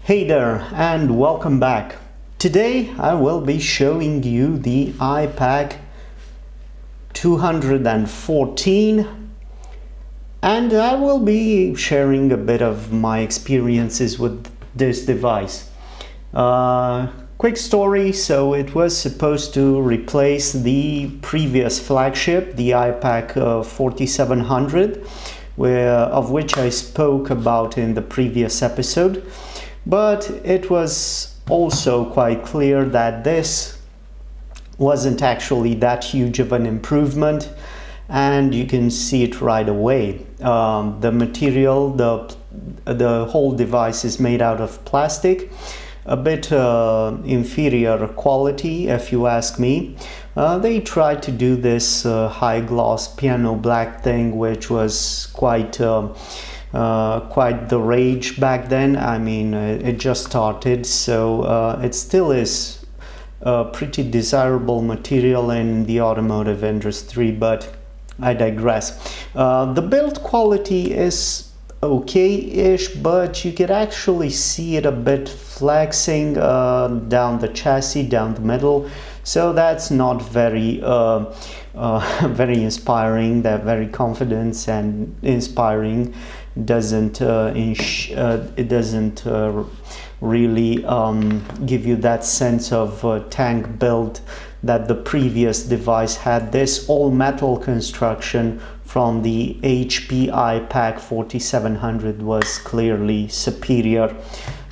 Hey there and welcome back. Today I will be showing you the Ipaq 214 and I will be sharing a bit of my experiences with this device. Quick story, so it was supposed to replace the previous flagship, the Ipaq 4700, of which I spoke about in the previous episode. But it was also quite clear that this wasn't actually that huge of an improvement, and you can see it right away. The material, the whole device is made out of plastic, a bit inferior quality if you ask me. They tried to do this high gloss piano black thing, which was quite the rage back then. I mean, it just started, so it still is a pretty desirable material in the automotive industry, but I digress. The build quality is okay-ish, but you could actually see it a bit flexing down the chassis, down the middle, so that's not very very inspiring. That very confident and inspiring doesn't it doesn't really give you that sense of tank build that the previous device had. This all metal construction from the HP Ipaq 4700 was clearly superior.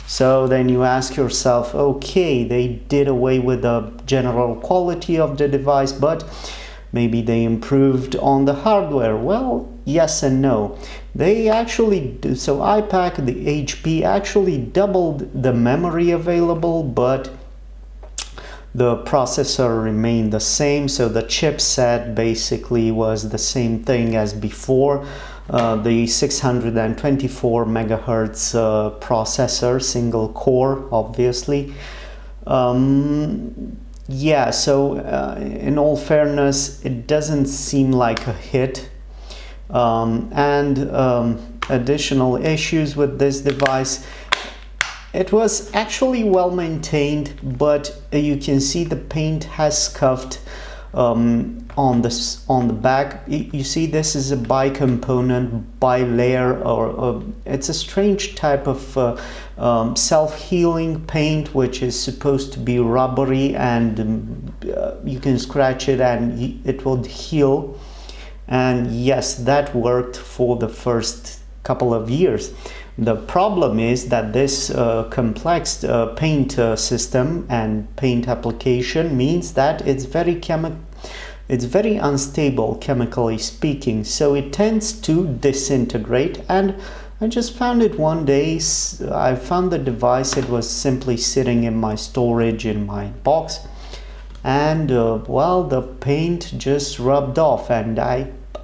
So then you ask yourself, okay, they did away with the general quality of the device, but maybe they improved on the hardware. Well, yes and no. They actually do. So Ipaq, the HP, actually doubled the memory available, but the processor remained the same, so the chipset basically was the same thing as before. The 624 megahertz processor, single core, obviously. Yeah, so in all fairness, it doesn't seem like a hit. Additional issues with this device: it was actually well maintained, but you can see the paint has scuffed on the back. You see, this is a bi-component, bi-layer, or it's a strange type of self-healing paint, which is supposed to be rubbery, and you can scratch it and it will heal. And yes, that worked for the first couple of years. The problem is that this complex paint system and paint application means that it's very unstable, chemically speaking, so it tends to disintegrate. And I just found it one day. I found the device, it was simply sitting in my storage in my box, and well, the paint just rubbed off, and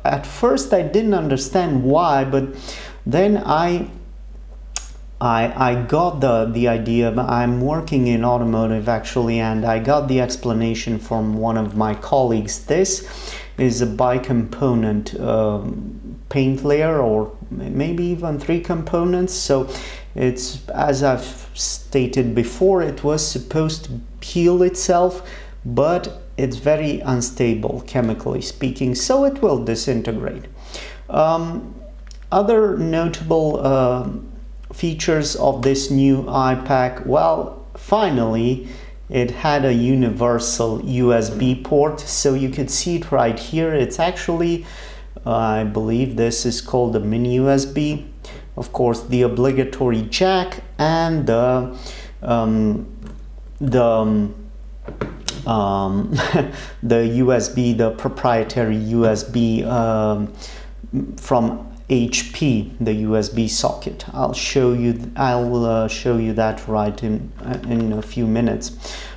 at first I didn't understand why, but then I got the idea. I'm working in automotive actually, and I got the explanation from one of my colleagues. This is a bi-component paint layer, or maybe even 3 components. So it's, as I've stated before, it was supposed to heal itself, but it's very unstable, chemically speaking, so it will disintegrate. Other notable features of this new Ipaq: well, finally it had a universal USB port, so you could see it right here. It's actually, I believe this is called a mini USB. Of course, the obligatory jack and the USB, the proprietary USB from HP, the USB socket. I'll show you that right in a few minutes.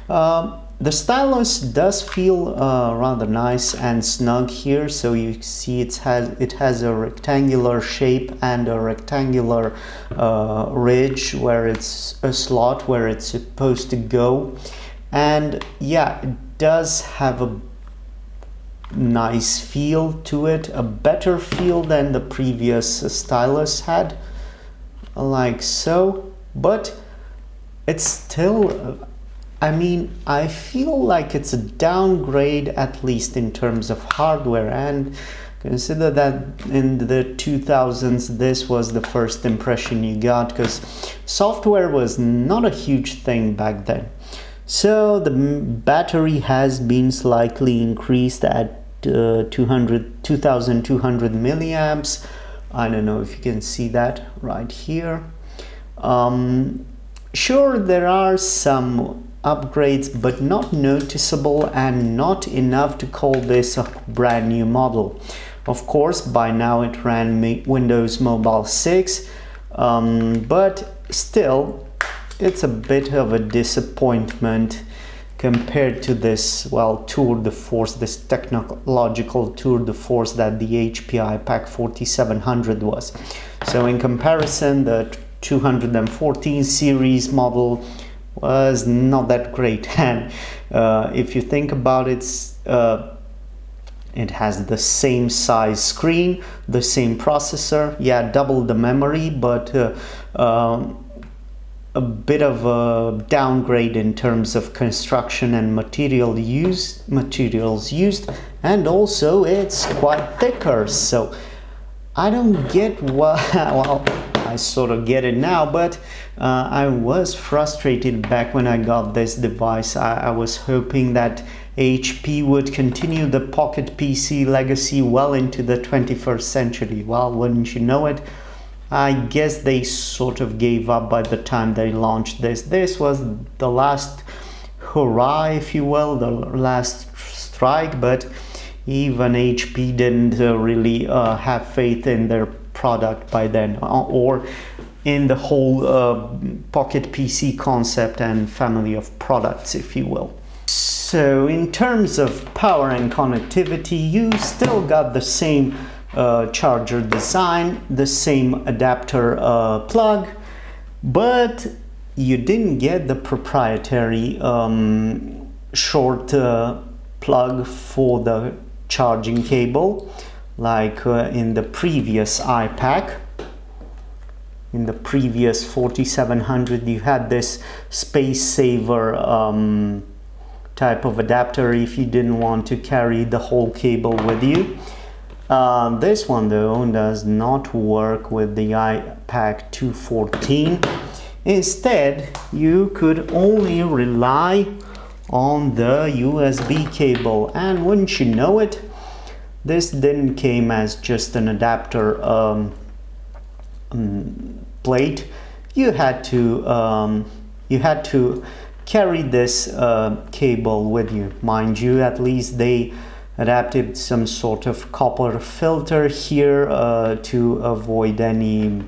The stylus does feel rather nice and snug here, so you see it has a rectangular shape and a rectangular ridge where it's a slot where it's supposed to go. And yeah, it does have a nice feel to it, a better feel than the previous stylus had, like so. But it's still, I mean, I feel like it's a downgrade, at least in terms of hardware, and consider that in the 2000s this was the first impression you got, because software was not a huge thing back then. So the battery has been slightly increased at 2200 milliamps. I don't know if you can see that right here. Sure, there are some upgrades, but not noticeable and not enough to call this a brand new model. Of course, by now it ran Windows Mobile 6, but still it's a bit of a disappointment compared to this, well, tour de force, this technological tour de force that the HP Ipaq 4700 was. So in comparison, the 214 series model was not that great, and if you think about it, it has the same size screen, the same processor, yeah, double the memory, but a bit of a downgrade in terms of construction and materials used, and also it's quite thicker. So I don't get what, well, I sort of get it now, but I was frustrated back when I got this device. I was hoping that HP would continue the Pocket PC legacy well into the 21st century. Well, wouldn't you know it, I guess they sort of gave up by the time they launched this. This was the last hurrah, if you will, the last strike, but even HP didn't really have faith in their product by then, or in the whole Pocket PC concept and family of products, if you will. So in terms of power and connectivity, you still got the same charger design, the same adapter plug, but you didn't get the proprietary short plug for the charging cable like in the previous Ipaq. In the previous 4700 you had this space saver type of adapter if you didn't want to carry the whole cable with you. This one though does not work with the Ipaq 214. Instead, you could only rely on the USB cable, and wouldn't you know it, this didn't came as just an adapter plate. You had to carry this cable with you. Mind you, at least they adapted some sort of copper filter here to avoid any,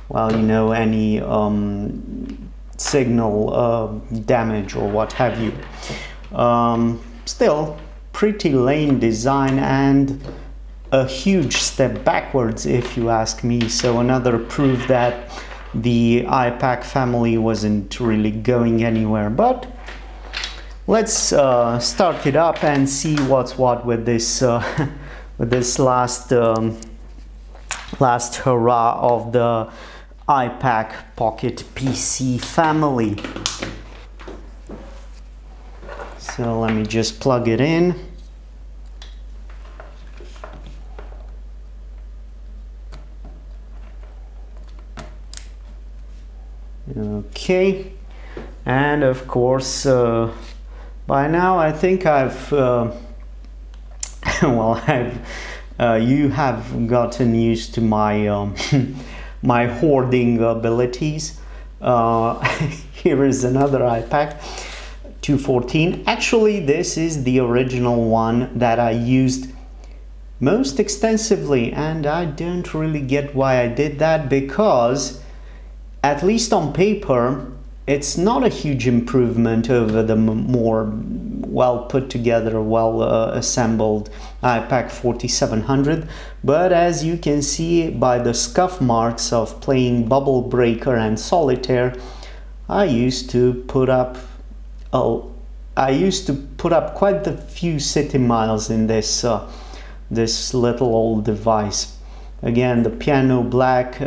well, you know, any signal damage or what have you. Still pretty lame design and a huge step backwards if you ask me. So another proof that the Ipaq family wasn't really going anywhere. But let's start it up and see what's what with this last hurrah of the Ipaq Pocket PC family. So let me just plug it in. Okay, and of course by now I think I've well, you have gotten used to my my hoarding abilities. Here is another Ipaq 214. Actually, this is the original one that I used most extensively, and I don't really get why I did that, because at least on paper it's not a huge improvement over the more well put together, well assembled Ipaq 4700, but as you can see by the scuff marks of playing Bubble Breaker and Solitaire, I used to put up quite a few city miles in this this little old device. Again, the piano black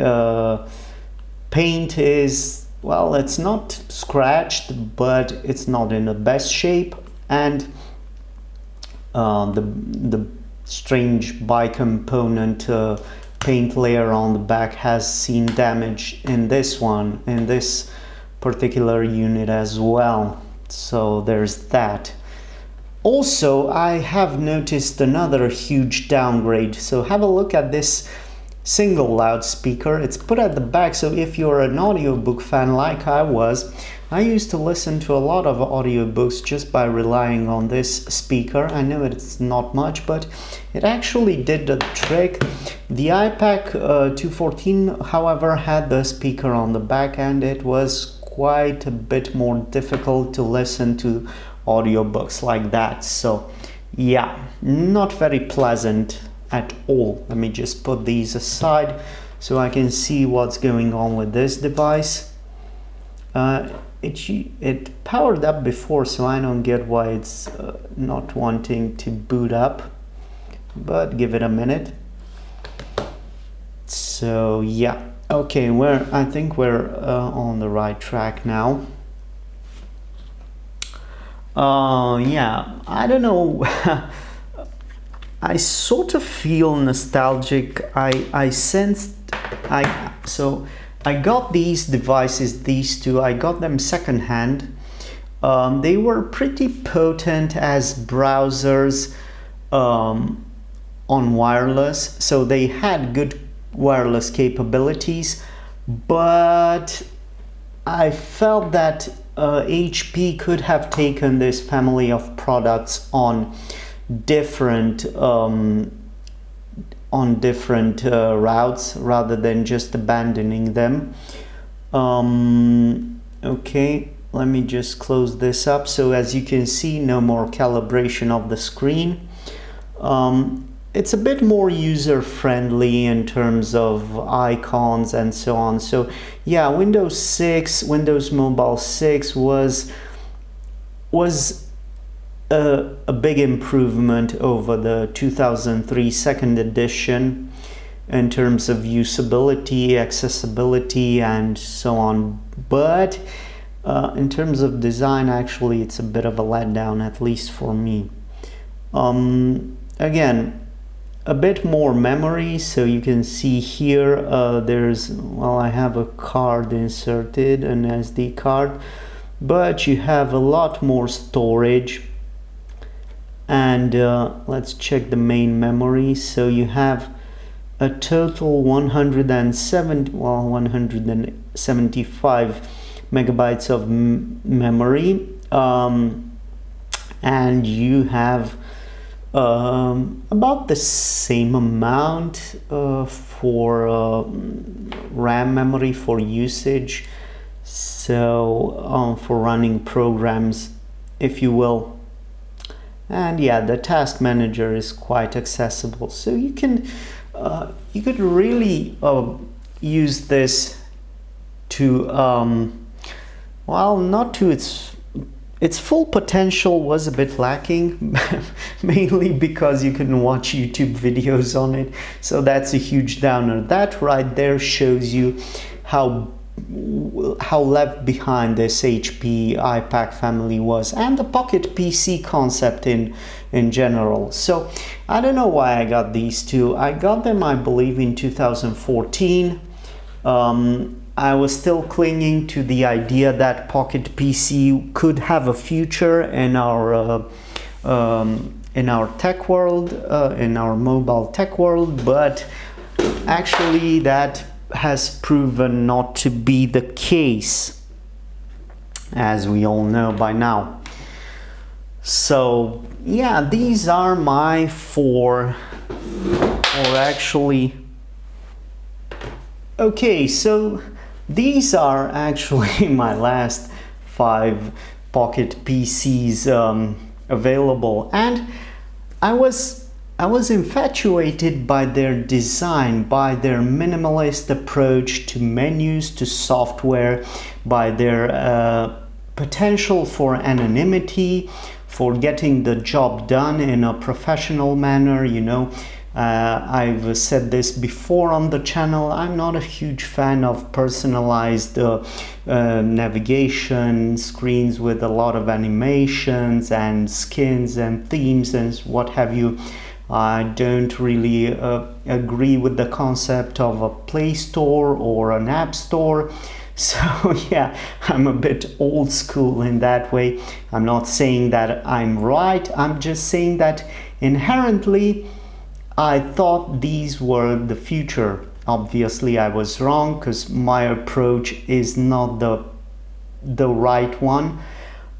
paint is well, it's not scratched, but it's not in the best shape, and the strange bicomponent paint layer on the back has seen damage in this particular unit as well. So there's that. Also, I have noticed another huge downgrade. So have a look at this single loudspeaker. It's put at the back, so if you're an audiobook fan like I was, I used to listen to a lot of audiobooks just by relying on this speaker. I know it's not much, but it actually did the trick. The Ipaq 214, however, had the speaker on the back, and it was quite a bit more difficult to listen to audiobooks like that. So yeah, not very pleasant at all. Let me just put these aside so I can see what's going on with this device. It powered up before, so I don't get why it's not wanting to boot up, but give it a minute. So yeah, okay, I think we're on the right track now. Yeah, I don't know. I sort of feel nostalgic. So I got these devices, these two, I got them secondhand. They were pretty potent as browsers on wireless, so they had good wireless capabilities, but I felt that HP could have taken this family of products on different routes rather than just abandoning them. Okay, let me just close this up. So as you can see, no more calibration of the screen. It's a bit more user-friendly in terms of icons and so on. So yeah, Windows Mobile 6 was a big improvement over the 2003 second edition in terms of usability, accessibility, and so on. But in terms of design, actually, it's a bit of a letdown, at least for me. Again, a bit more memory, so you can see here I have a card inserted, an SD card, but you have a lot more storage. And let's check the main memory. So you have a total 175 megabytes of memory, and you have about the same amount for RAM memory for usage, so for running programs, if you will. And yeah, the task manager is quite accessible, so you could really use this to well, not to its full potential was a bit lacking, mainly because you couldn't watch YouTube videos on it, so that's a huge downer. That right there shows you how left behind this HP Ipaq family was, and the Pocket PC concept in general. So I don't know why I got these two. I got them, I believe, in 2014. I was still clinging to the idea that Pocket PC could have a future in our tech world, in our mobile tech world, but actually that has proven not to be the case, as we all know by now. So yeah, these are my four, or actually, okay, so these are actually my last 5 Pocket PCs available, and I was infatuated by their design, by their minimalist approach to menus, to software, by their potential for anonymity, for getting the job done in a professional manner, you know, I've said this before on the channel, I'm not a huge fan of personalized navigation screens with a lot of animations and skins and themes and what have you. I don't really agree with the concept of a Play Store or an App Store. So yeah, I'm a bit old school in that way. I'm not saying that I'm right, I'm just saying that inherently I thought these were the future. Obviously I was wrong, because my approach is not the right one,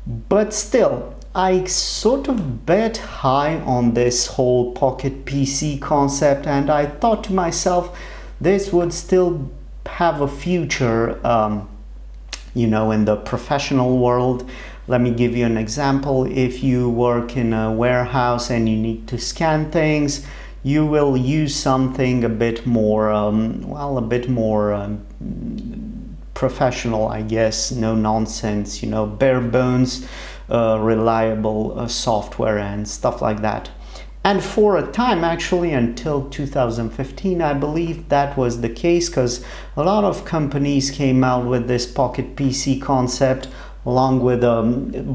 but still I sort of bet high on this whole Pocket PC concept, and I thought to myself this would still have a future, you know, in the professional world. Let me give you an example. If you work in a warehouse and you need to scan things, you will use something a bit more, well, a bit more professional, I guess, no nonsense, you know, bare bones, reliable software and stuff like that. And for a time, actually, until 2015, I believe that was the case, because a lot of companies came out with this Pocket PC concept, along with a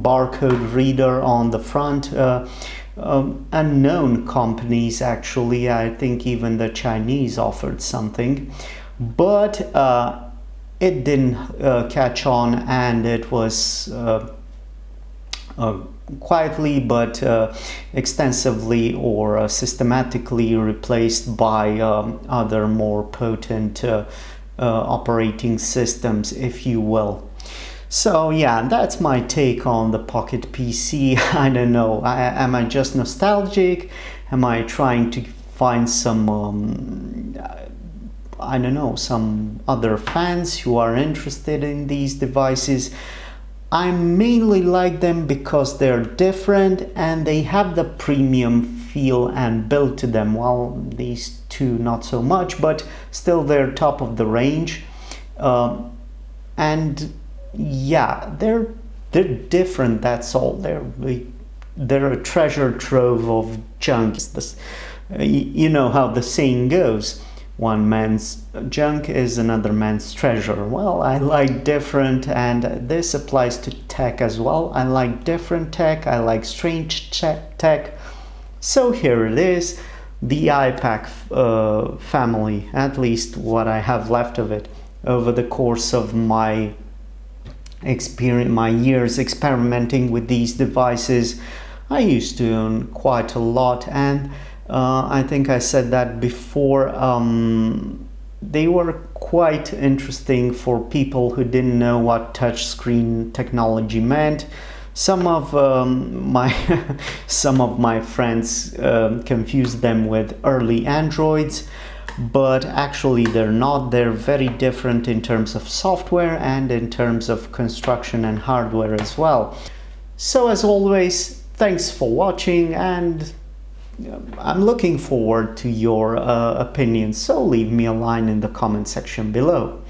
barcode reader on the front. Unknown companies, actually, I think even the Chinese offered something, but it didn't catch on, and it was quietly but extensively or systematically replaced by other more potent operating systems, if you will. So yeah, that's my take on the Pocket PC. I don't know, am I just nostalgic? Am I trying to find some I don't know, some other fans who are interested in these devices? I mainly like them because they're different and they have the premium feel and build to them. Well, these two not so much, but still they're top of the range. And yeah, they're different, that's all. They're a treasure trove of junk. You know how the saying goes, one man's junk is another man's treasure. Well, I like different, and this applies to tech as well. I like different tech, I like strange tech. So here it is, the Ipaq family, at least what I have left of it. Over the course of my experience, my years experimenting with these devices, I used to own quite a lot, and I think I said that before, they were quite interesting for people who didn't know what touchscreen technology meant. Some of my friends confused them with early Androids, but actually they're not. They're very different in terms of software and in terms of construction and hardware as well. So as always, thanks for watching, and I'm looking forward to your opinions, so leave me a line in the comment section below.